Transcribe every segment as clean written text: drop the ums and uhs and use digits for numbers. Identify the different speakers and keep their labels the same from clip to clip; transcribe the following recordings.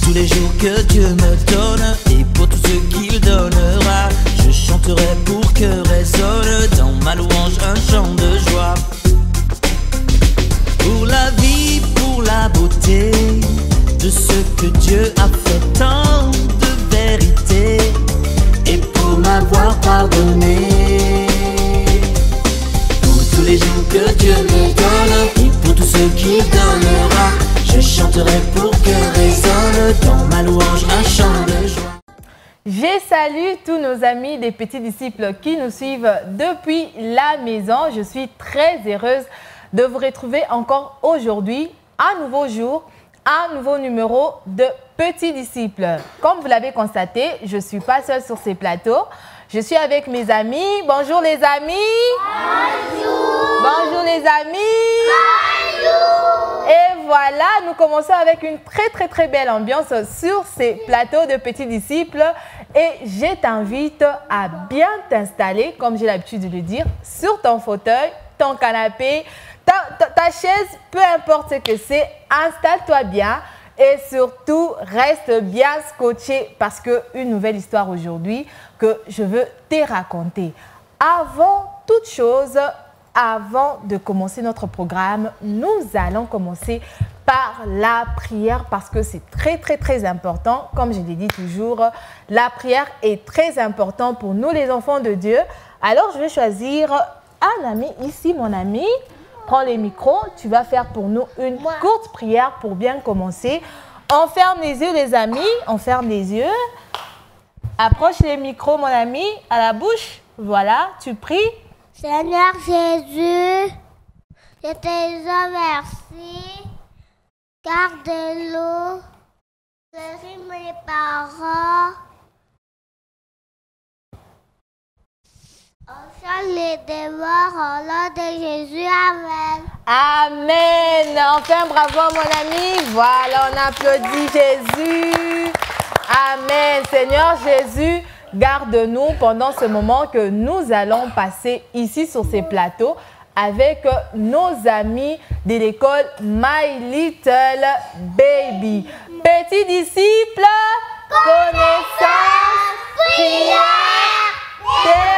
Speaker 1: tous les jours que Dieu me donne et pour tout ce qu'il donnera. Je chanterai pour que résonne dans ma louange un chant de joie. Pour la vie, pour la beauté de ce que Dieu a fait, tant de vérité, et pour m'avoir pardonné. Pour tous les jours que Dieu me donne et pour tout ce qu'il donnera, je chanterai pour que résonne dans ma louange un chant de joie.
Speaker 2: Je salue tous nos amis des petits disciples qui nous suivent depuis la maison. Je suis très heureuse de vous retrouver encore aujourd'hui, un nouveau jour, un nouveau numéro de Petits Disciples. Comme vous l'avez constaté, je ne suis pas seule sur ces plateaux. Je suis avec mes amis. Bonjour les amis. Bonjour. Bonjour les amis. Bonjour. Et voilà, nous commençons avec une très belle ambiance sur ces plateaux de Petits Disciples. Et je t'invite à bien t'installer, comme j'ai l'habitude de le dire, sur ton fauteuil, ton canapé, ta chaise, peu importe ce que c'est, installe-toi bien et surtout reste bien scotché parce qu'une nouvelle histoire aujourd'hui que je veux te raconter. Avant toute chose, avant de commencer notre programme, nous allons commencer par la prière parce que c'est très important. Comme je l'ai dit toujours, la prière est très importante pour nous les enfants de Dieu. Alors je vais choisir un ami ici, mon ami. Prends les micros, tu vas faire pour nous une courte prière pour bien commencer. On ferme les yeux les amis, on ferme les yeux. Approche les micros mon ami, à la bouche. Voilà, tu pries.
Speaker 3: Seigneur Jésus, je te remercie. Garde-le, guéris mes parents. On chante les devoirs au nom de Jésus. Amen.
Speaker 2: Amen. Enfin, bravo mon ami. Voilà, on applaudit Jésus. Amen. Seigneur Jésus, garde-nous pendant ce moment que nous allons passer ici sur ces plateaux avec nos amis de l'école My Little Baby. Petits disciples, connaissance, prière, témoignage.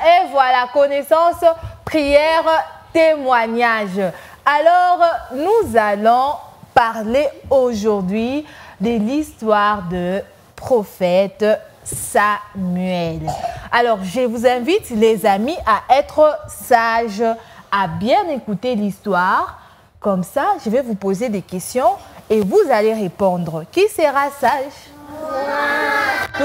Speaker 2: Et voilà, connaissance, prière, témoignage. Alors, nous allons parler aujourd'hui de l'histoire de prophète Samuel. Alors, je vous invite, les amis, à être sages, à bien écouter l'histoire. Comme ça, je vais vous poser des questions et vous allez répondre. Qui sera sage? Tout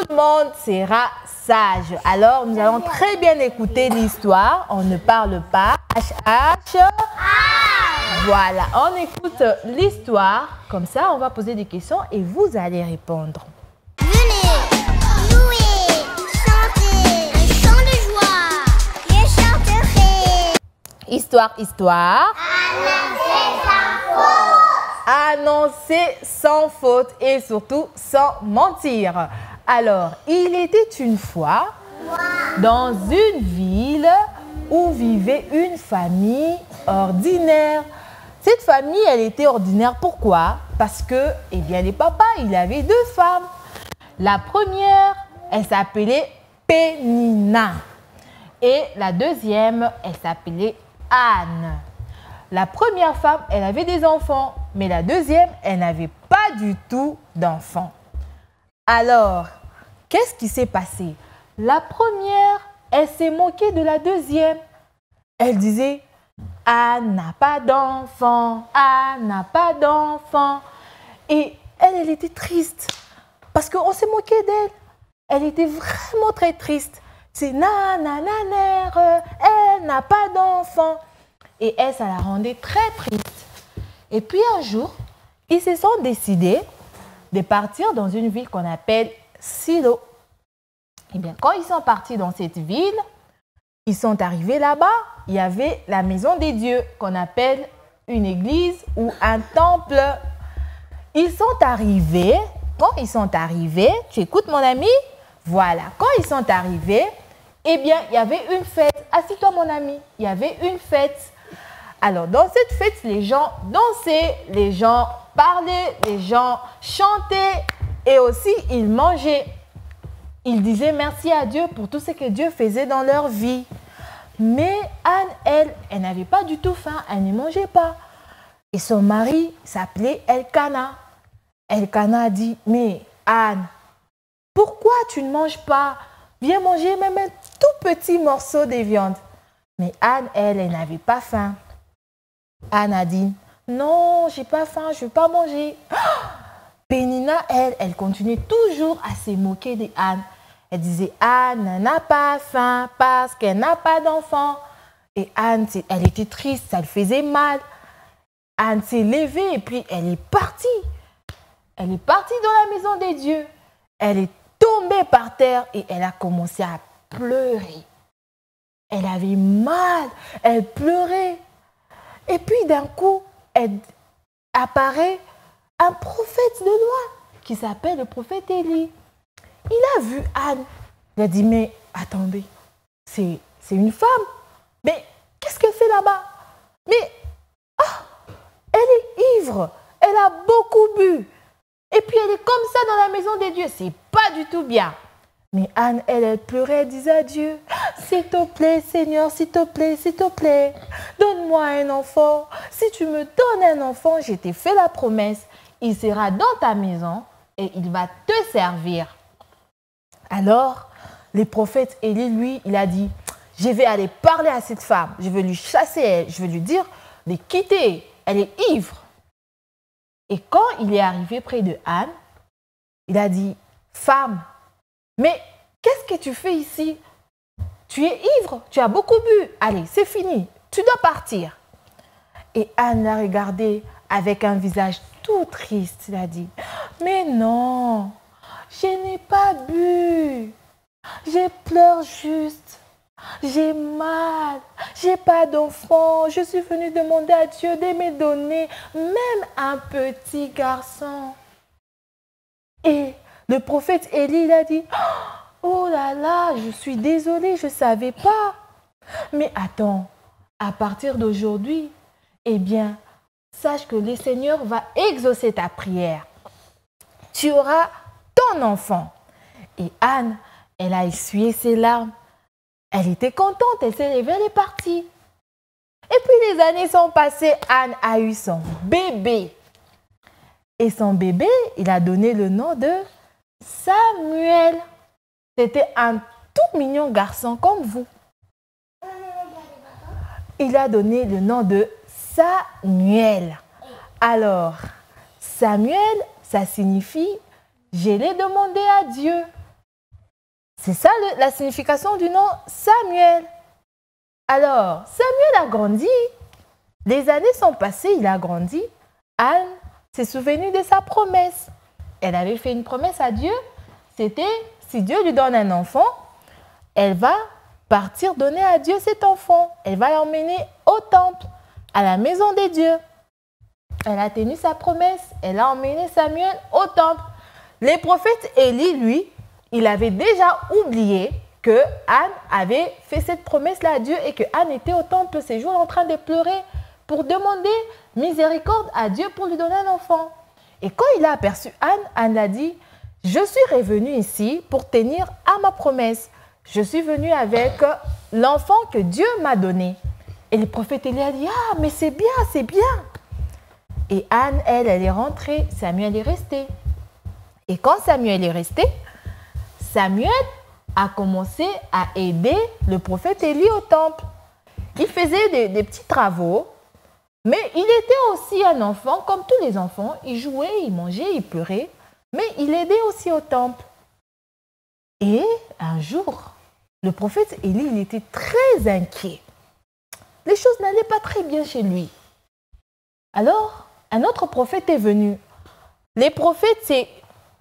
Speaker 2: le monde sera sage. Alors, nous allons très bien écouter l'histoire. On ne parle pas. Voilà, on écoute l'histoire. Comme ça, on va poser des questions et vous allez répondre.
Speaker 3: Venez, louer, chanter, un chant de joie. Je chanterai.
Speaker 2: Histoire. Annoncer sans faute et surtout sans mentir. Alors, il était une fois dans une ville où vivait une famille ordinaire. Cette famille, elle était ordinaire. Pourquoi? Parce que, eh bien, les papas, il avait deux femmes. La première, elle s'appelait Pénina. Et la deuxième, elle s'appelait Anne. La première femme, elle avait des enfants. Mais la deuxième, elle n'avait pas du tout d'enfants. Alors, qu'est-ce qui s'est passé? La première, elle s'est moquée de la deuxième. Elle disait, Anne n'a pas d'enfant, Anne n'a pas d'enfant. Et elle était triste parce qu'on s'est moqué d'elle. Elle était vraiment très triste. C'est nanananère, elle n'a pas d'enfant. Et elle, ça la rendait très triste. Et puis un jour, ils se sont décidés de partir dans une ville qu'on appelle Silo. Et bien, quand ils sont partis dans cette ville, ils sont arrivés là-bas, il y avait la maison des dieux qu'on appelle une église ou un temple. Ils sont arrivés, quand ils sont arrivés, tu écoutes mon ami? Voilà, quand ils sont arrivés, eh bien, il y avait une fête. Assis-toi mon ami, il y avait une fête. Alors, dans cette fête, les gens dansaient, les gens parlaient, les gens chantaient et aussi ils mangeaient. Ils disaient merci à Dieu pour tout ce que Dieu faisait dans leur vie. Mais Anne, elle n'avait pas du tout faim, elle ne mangeait pas. Et son mari s'appelait Elkana. Elkana a dit, mais Anne, pourquoi tu ne manges pas? Viens manger même un tout petit morceau de viande. Mais Anne, elle n'avait pas faim. Anne a dit, non, j'ai pas faim, je ne veux pas manger. Pénina, elle continuait toujours à se moquer de Anne. Elle disait, Anne n'a pas faim parce qu'elle n'a pas d'enfant. Et Anne, elle était triste, ça le faisait mal. Anne s'est levée et puis elle est partie. Elle est partie dans la maison des dieux. Elle est tombée par terre et elle a commencé à pleurer. Elle avait mal, elle pleurait. Et puis d'un coup, apparaît un prophète de loi qui s'appelle le prophète Élie. Il a vu Anne. Il a dit, mais attendez, c'est une femme. Mais qu'est-ce qu'elle fait là-bas? Mais elle est ivre. Elle a beaucoup bu. Et puis elle est comme ça dans la maison des dieux. C'est pas du tout bien. Mais Anne, elle pleurait, elle disait à Dieu, s'il te plaît, Seigneur, s'il te plaît, donne-moi un enfant. Si tu me donnes un enfant, je t'ai fait la promesse, il sera dans ta maison et il va te servir. Alors, le prophète Élie, lui, il a dit, je vais aller parler à cette femme, je vais lui chasser, je vais lui dire de quitter, elle est ivre. Et quand il est arrivé près de Anne, il a dit, femme, mais qu'est-ce que tu fais ici? Tu es ivre, tu as beaucoup bu. Allez, c'est fini, tu dois partir. Et Anne l'a regardé avec un visage tout triste. Il a dit, mais non, je n'ai pas bu. Je pleure juste. J'ai mal. J'ai pas d'enfant. Je suis venue demander à Dieu de me donner même un petit garçon. Et le prophète Élie, il a dit, oh là là, je suis désolée, je ne savais pas. Mais attends, à partir d'aujourd'hui, eh bien, sache que le Seigneur va exaucer ta prière. Tu auras ton enfant. Et Anne, elle a essuyé ses larmes. Elle était contente, elle s'est levée, elle est partie. Et puis les années sont passées, Anne a eu son bébé. Et son bébé, il a donné le nom de Samuel. C'était un tout mignon garçon comme vous. Il a donné le nom de Samuel. Alors, Samuel, ça signifie « je l'ai demandé à Dieu ». C'est ça la signification du nom Samuel. Alors, Samuel a grandi. Les années sont passées, il a grandi. Anne s'est souvenue de sa promesse. Elle avait fait une promesse à Dieu. C'était, si Dieu lui donne un enfant, elle va partir donner à Dieu cet enfant. Elle va l'emmener au temple, à la maison des dieux. Elle a tenu sa promesse. Elle a emmené Samuel au temple. Le prophète Élie, lui, il avait déjà oublié que Anne avait fait cette promesse-là à Dieu et que Anne était au temple ces jours en train de pleurer pour demander miséricorde à Dieu pour lui donner un enfant. Et quand il a aperçu Anne, Anne a dit, « Je suis revenue ici pour tenir à ma promesse. Je suis venue avec l'enfant que Dieu m'a donné. » Et le prophète Élie a dit, « Ah, mais c'est bien, c'est bien. » Et Anne, elle est rentrée, Samuel est resté. Et quand Samuel est resté, Samuel a commencé à aider le prophète Élie au temple. Il faisait des petits travaux, mais il était aussi un enfant, comme tous les enfants. Il jouait, il mangeait, il pleurait, mais il aidait aussi au temple. Et un jour, le prophète Élie, il était très inquiet. Les choses n'allaient pas très bien chez lui. Alors, un autre prophète est venu. Les prophètes, c'est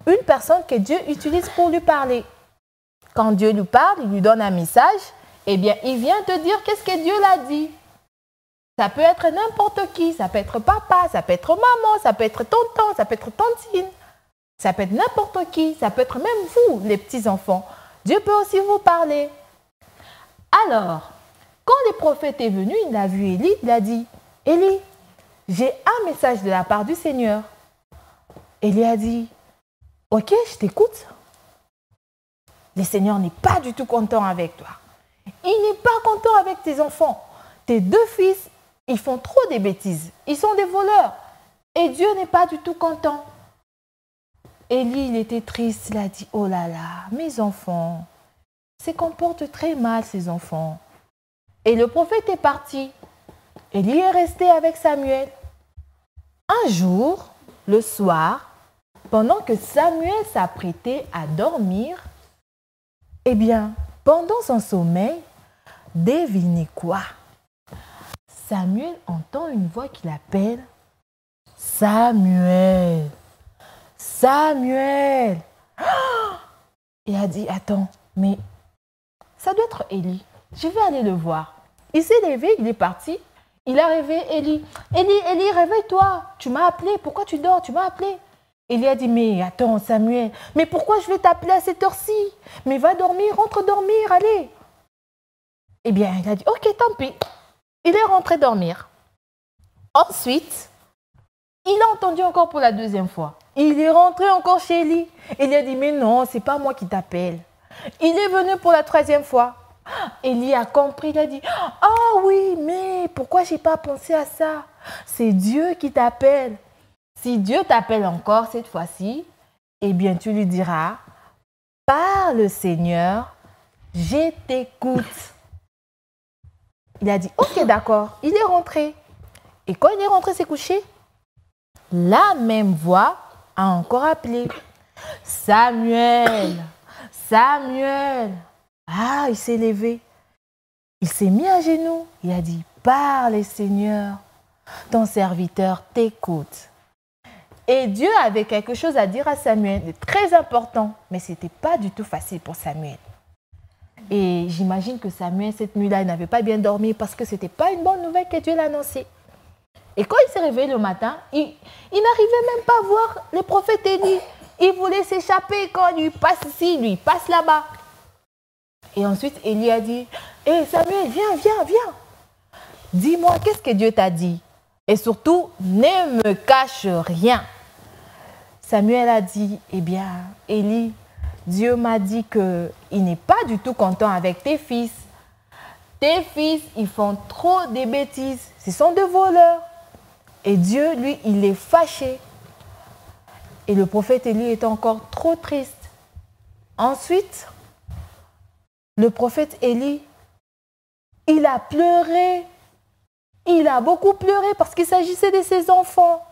Speaker 2: une personne que Dieu utilise pour lui parler. Quand Dieu lui parle, il lui donne un message, eh bien, il vient te dire qu'est-ce que Dieu l'a dit. Ça peut être n'importe qui, ça peut être papa, ça peut être maman, ça peut être tonton, ça peut être tantine. Ça peut être n'importe qui, ça peut être même vous, les petits-enfants. Dieu peut aussi vous parler. Alors, quand le prophète est venu, il a vu Élie, il a dit, Élie, j'ai un message de la part du Seigneur. Élie a dit, ok, je t'écoute. Le Seigneur n'est pas du tout content avec toi. Il n'est pas content avec tes enfants. Tes 2 fils, ils font trop des bêtises. Ils sont des voleurs. Et Dieu n'est pas du tout content. Élie, il était triste. Il a dit, oh là là, mes enfants, se comportent très mal, ces enfants. Et le prophète est parti. Élie est resté avec Samuel. Un jour, le soir, pendant que Samuel s'apprêtait à dormir, eh bien, pendant son sommeil, devinez quoi? Samuel entend une voix qui l'appelle « Samuel! Samuel !» Il a dit « Attends, mais ça doit être Élie. Je vais aller le voir. » Il s'est levé, il est parti. Il a rêvé Élie. « Élie, réveille-toi. Tu m'as appelé. Pourquoi tu dors? Tu m'as appelé. » Élie a dit « Mais attends, Samuel, mais pourquoi je vais t'appeler à cette heure-ci? Mais va dormir, rentre dormir, allez. » Eh bien, il a dit « Ok, tant pis. » Il est rentré dormir. Ensuite, il a entendu encore pour la 2e fois. Il est rentré encore chez Élie. Il a dit « Mais non, c'est pas moi qui t'appelle. » Il est venu pour la 3e fois. Élie a compris, il a dit « Ah oui, mais pourquoi je n'ai pas pensé à ça? C'est Dieu qui t'appelle. » Si Dieu t'appelle encore cette fois-ci, eh bien tu lui diras « Parle Seigneur, je t'écoute. » Il a dit « Ok, d'accord. » Il est rentré. Et quand il est rentré s'est couché, la même voix a encore appelé « Samuel, Samuel !» Ah, il s'est levé. Il s'est mis à genoux. Il a dit « Parle Seigneur, ton serviteur t'écoute. » Et Dieu avait quelque chose à dire à Samuel, de très important, mais ce n'était pas du tout facile pour Samuel. Et j'imagine que Samuel, cette nuit-là, il n'avait pas bien dormi parce que ce n'était pas une bonne nouvelle que Dieu l'a annoncée. Et quand il s'est réveillé le matin, il n'arrivait même pas à voir le prophète Élie. Il voulait s'échapper quand lui passe ici, lui passe là-bas. Et ensuite, Élie a dit, « Hé Samuel, viens. Dis-moi, qu'est-ce que Dieu t'a dit? Et surtout, ne me cache rien. » Samuel a dit, « Eh bien, Élie, Dieu m'a dit qu'il n'est pas du tout content avec tes fils. Tes fils, ils font trop de bêtises. Ce sont des voleurs. Et Dieu, lui, il est fâché. » Et le prophète Élie est encore trop triste. Ensuite, le prophète Élie, il a pleuré. Il a beaucoup pleuré parce qu'il s'agissait de ses enfants.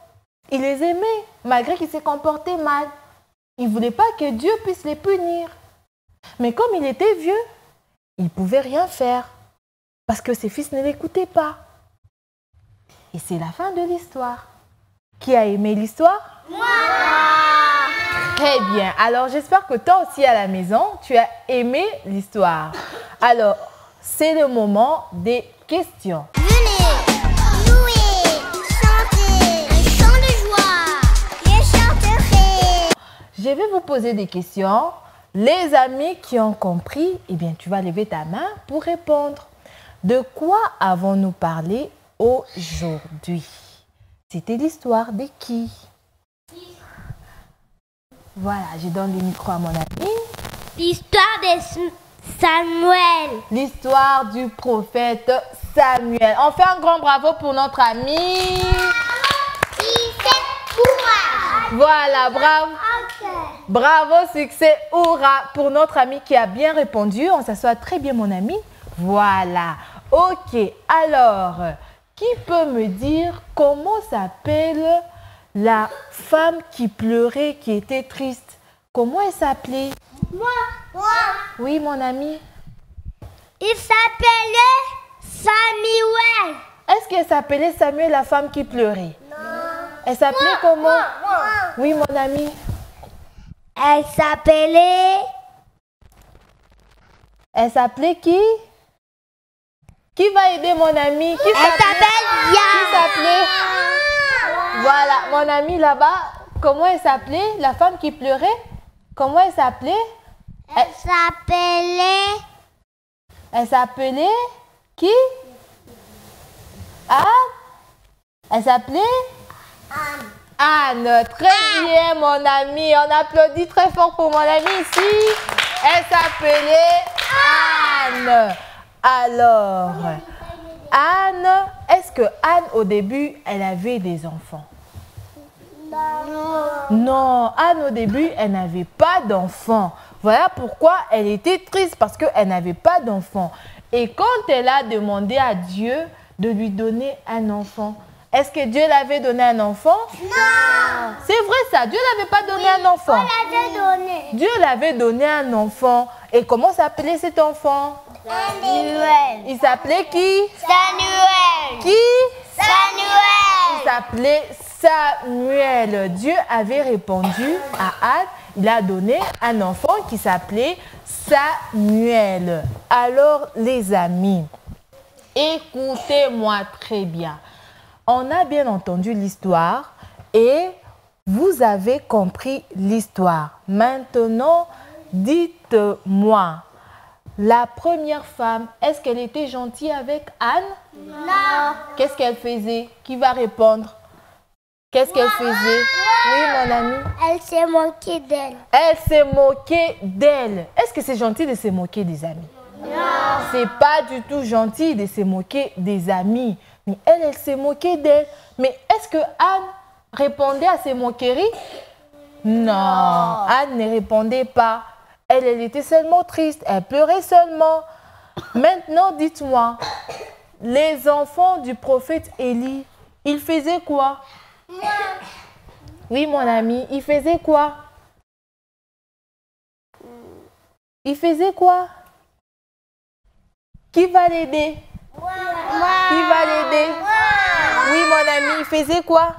Speaker 2: Il les aimait, malgré qu'il s'est comporté mal. Il ne voulait pas que Dieu puisse les punir. Mais comme il était vieux, il ne pouvait rien faire parce que ses fils ne l'écoutaient pas. Et c'est la fin de l'histoire. Qui a aimé l'histoire? Moi! Très bien. Alors, j'espère que toi aussi à la maison, tu as aimé l'histoire. Alors, c'est le moment des questions.
Speaker 3: Venez, jouer, chanter, un chant de joie, je chanterai.
Speaker 2: Je vais vous poser des questions. Les amis qui ont compris, eh bien, tu vas lever ta main pour répondre. De quoi avons-nous parlé aujourd'hui? C'était l'histoire de qui? Voilà, je donne le micro à mon ami.
Speaker 3: L'histoire de Samuel.
Speaker 2: L'histoire du prophète Samuel. On fait un grand bravo pour notre ami.
Speaker 3: Succès, courage.
Speaker 2: Voilà, bravo. Bravo, succès, hurrah pour notre ami qui a bien répondu. On s'assoit très bien, mon ami. Voilà. Ok, alors, qui peut me dire comment s'appelle la femme qui pleurait, qui était triste? Comment elle s'appelait?
Speaker 3: Moi.
Speaker 2: Oui, mon ami.
Speaker 3: Il s'appelait Samuel.
Speaker 2: Est-ce qu'elle s'appelait Samuel, la femme qui pleurait? Non. Elle s'appelait comment? Oui, mon ami.
Speaker 3: Elle s'appelait...
Speaker 2: Elle s'appelait qui? Qui va aider mon ami? Qui
Speaker 3: s'appelle
Speaker 2: Qui s'appelait? Voilà, mon ami là-bas. Comment elle s'appelait? La femme qui pleurait? Comment elle s'appelait?
Speaker 3: Elle s'appelait...
Speaker 2: Elle s'appelait qui? Ah? Elle s'appelait Anne. Très bien, mon ami. On applaudit très fort pour mon ami ici. Elle s'appelait Anne. Alors, Anne, est-ce que Anne, au début, elle avait des enfants? Non, Anne, au début, elle n'avait pas d'enfants. Voilà pourquoi elle était triste, parce qu'elle n'avait pas d'enfants. Et quand elle a demandé à Dieu de lui donner un enfant, est-ce que Dieu l'avait donné un enfant?
Speaker 3: Non.
Speaker 2: C'est vrai ça, Dieu n'avait pas donné un enfant.
Speaker 3: On l'avait donné.
Speaker 2: Dieu l'avait donné un enfant. Et comment s'appelait cet enfant?
Speaker 3: Samuel.
Speaker 2: Il s'appelait qui?
Speaker 3: Samuel.
Speaker 2: Qui?
Speaker 3: Samuel.
Speaker 2: Il s'appelait Samuel. Dieu avait répondu à Anne. Il a donné un enfant qui s'appelait Samuel. Alors, les amis, écoutez-moi très bien. On a bien entendu l'histoire et vous avez compris l'histoire. Maintenant, dites-moi, la première femme, est-ce qu'elle était gentille avec Anne?
Speaker 3: Non.
Speaker 2: Qu'est-ce qu'elle faisait? Qui va répondre? Qu'est-ce qu'elle faisait? Oui, mon ami.
Speaker 3: Elle s'est moquée d'elle.
Speaker 2: Elle s'est moquée d'elle. Est-ce que c'est gentil de se moquer des amis?
Speaker 3: Non.
Speaker 2: C'est pas du tout gentil de se moquer des amis. Mais elle s'est moquée d'elle. Mais est-ce que Anne répondait à ces moqueries? Non. Anne ne répondait pas. Elle était seulement triste. Elle pleurait seulement. Maintenant, dites-moi, les enfants du prophète Élie, ils faisaient quoi? Oui, mon ami, ils faisaient quoi? Ils faisaient quoi? Qui va l'aider? Qui va l'aider? Oui, mon ami, il faisait quoi?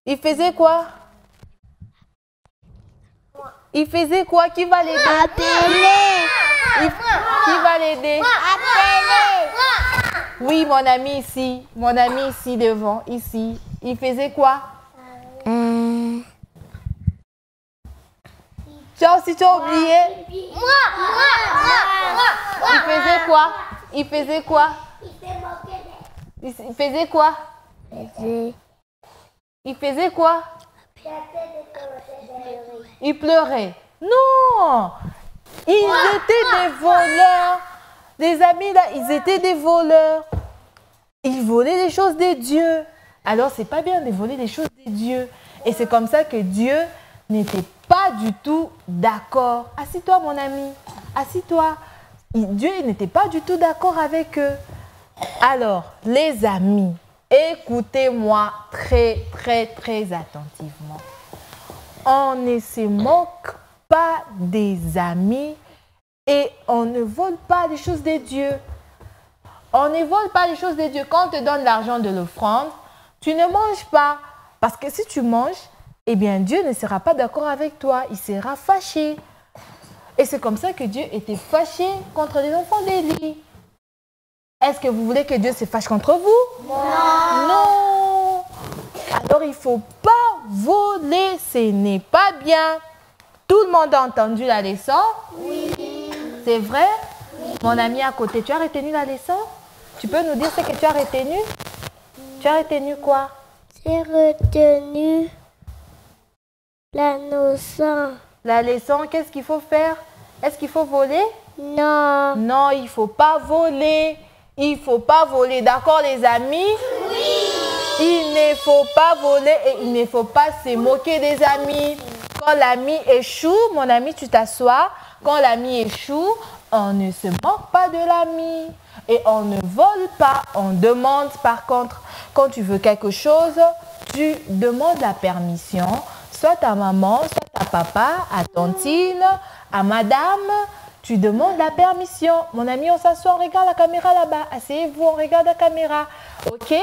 Speaker 2: Il faisait quoi? Il faisait quoi? Qui va l'aider?
Speaker 3: Appeler.
Speaker 2: Qui va l'aider?
Speaker 3: Appeler.
Speaker 2: Oui, mon ami ici. Mon ami ici devant, ici. Il faisait quoi? Tu as oublié? Il faisait quoi? Il faisait quoi? Il faisait quoi? Il faisait quoi? Il pleurait. Non! Ils étaient des voleurs. Des amis là, ils étaient des voleurs. Ils volaient les choses de Dieu. Alors, c'est pas bien de voler les choses de Dieu. Et c'est comme ça que Dieu n'était pas du tout d'accord. Assis-toi, mon ami. Assis-toi. Dieu n'était pas du tout d'accord avec eux. Alors, les amis, écoutez-moi très, très, très attentivement. On ne se moque pas des amis et on ne vole pas les choses de Dieu. On ne vole pas les choses de Dieu. Quand on te donne l'argent de l'offrande, tu ne manges pas. Parce que si tu manges, eh bien Dieu ne sera pas d'accord avec toi. Il sera fâché. Et c'est comme ça que Dieu était fâché contre les enfants d'Élie. Est-ce que vous voulez que Dieu se fâche contre vous? Non. Non. Alors il ne faut pas voler. Ce n'est pas bien. Tout le monde a entendu la leçon? Oui. C'est vrai? Oui. Mon ami à côté, tu as retenu la leçon? Tu peux nous dire ce que tu as retenu? Tu as retenu quoi?
Speaker 3: J'ai retenu la leçon.
Speaker 2: La leçon, qu'est-ce qu'il faut faire? Est-ce qu'il faut voler?
Speaker 3: Non.
Speaker 2: Non, il ne faut pas voler. Il ne faut pas voler. D'accord, les amis? Oui. Il ne faut pas voler et il ne faut pas se moquer des amis. Quand l'ami échoue, mon ami, tu t'assois. Quand l'ami échoue, on ne se moque pas de l'ami. Et on ne vole pas. On demande, par contre, quand tu veux quelque chose, tu demandes la permission. Soit à maman, soit à papa, à tontine, à madame. Tu demandes la permission. Mon ami, on s'assoit, on regarde la caméra là-bas. Asseyez-vous, on regarde la caméra. OK?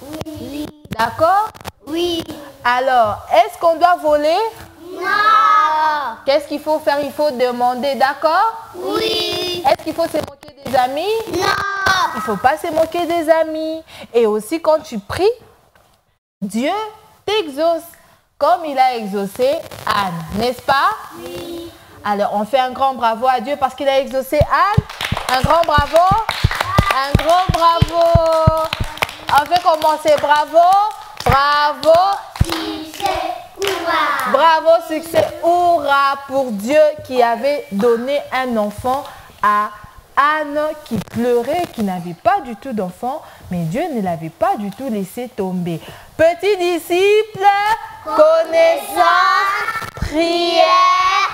Speaker 2: Oui. D'accord?
Speaker 3: Oui.
Speaker 2: Alors, est-ce qu'on doit voler?
Speaker 3: Non.
Speaker 2: Qu'est-ce qu'il faut faire? Il faut demander, d'accord?
Speaker 3: Oui.
Speaker 2: Est-ce qu'il faut se moquer des amis?
Speaker 3: Non.
Speaker 2: Il ne faut pas se moquer des amis. Et aussi, quand tu pries, Dieu t'exauce comme il a exaucé Anne, n'est-ce pas? Oui. Alors, on fait un grand bravo à Dieu parce qu'il a exaucé Anne. Un grand bravo. Un grand bravo. On fait recommencer. Bravo. Bravo.
Speaker 3: Succès, hurrah.
Speaker 2: Bravo, succès. Hurrah pour Dieu qui avait donné un enfant à Anne qui pleurait, qui n'avait pas du tout d'enfant, mais Dieu ne l'avait pas du tout laissé tomber. Petit disciple, connaissance, prière,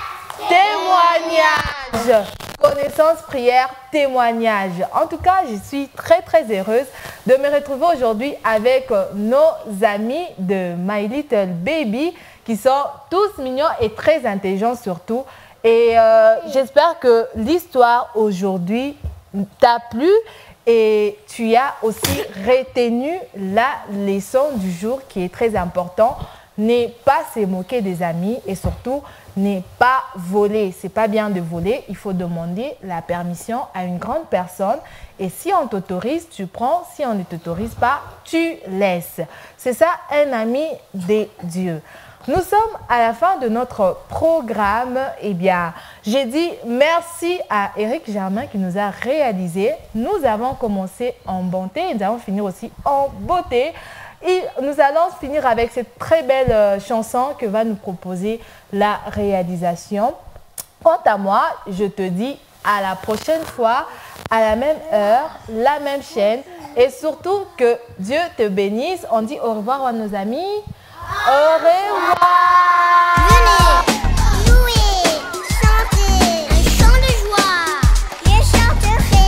Speaker 2: témoignage. Connaissance, prière, témoignage. En tout cas, je suis très heureuse de me retrouver aujourd'hui avec nos amis de My Little Baby qui sont tous mignons et très intelligents surtout. Et j'espère que l'histoire aujourd'hui t'a plu et tu as aussi retenu la leçon du jour qui est très important. Ne pas se moquer des amis et surtout ne pas voler. C'est pas bien de voler, il faut demander la permission à une grande personne et si on t'autorise, tu prends, si on ne t'autorise pas, tu laisses. C'est ça un ami de Dieu. Nous sommes à la fin de notre programme. Eh bien, j'ai dit merci à Eric Germain qui nous a réalisé. Nous avons commencé en bonté et nous allons finir aussi en beauté. Et nous allons finir avec cette très belle chanson que va nous proposer la réalisation. Quant à moi, je te dis à la prochaine fois, à la même heure, la même chaîne. Et surtout que Dieu te bénisse. On dit au revoir à nos amis. Au revoir.
Speaker 3: Venez, louer, chanter, un chant de joie. Je chanterai.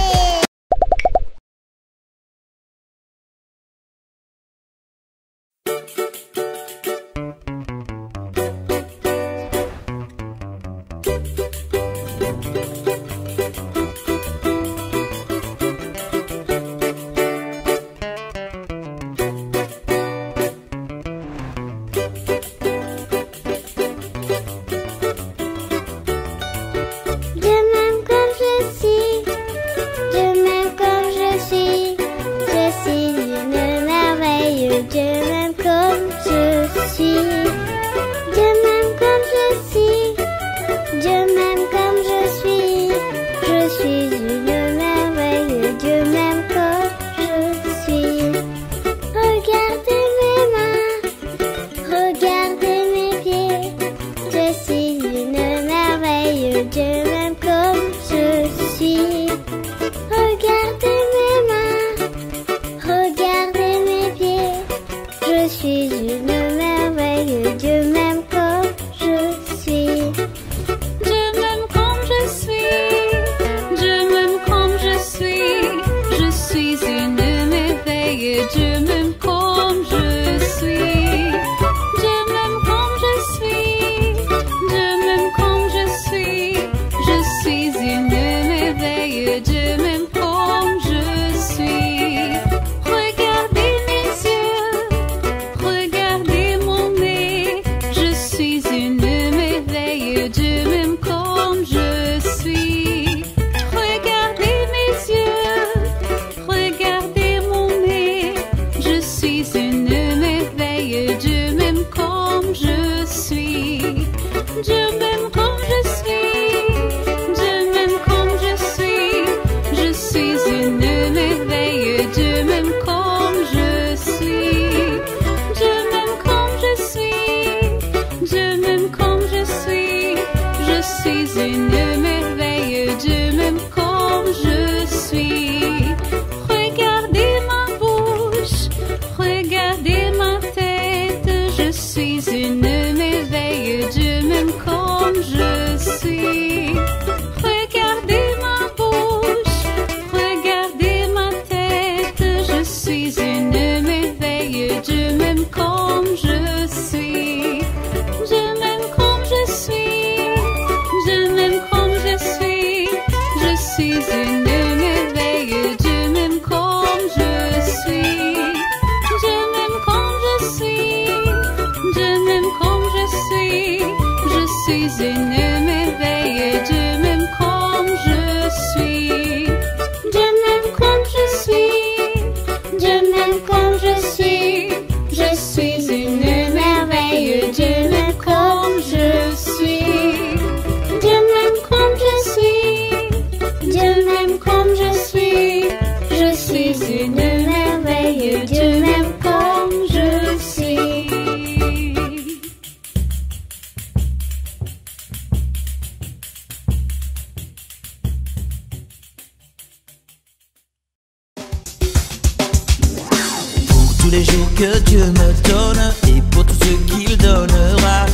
Speaker 4: Je
Speaker 1: tous les jours que Dieu me donne et pour tout ce qu'il donnera.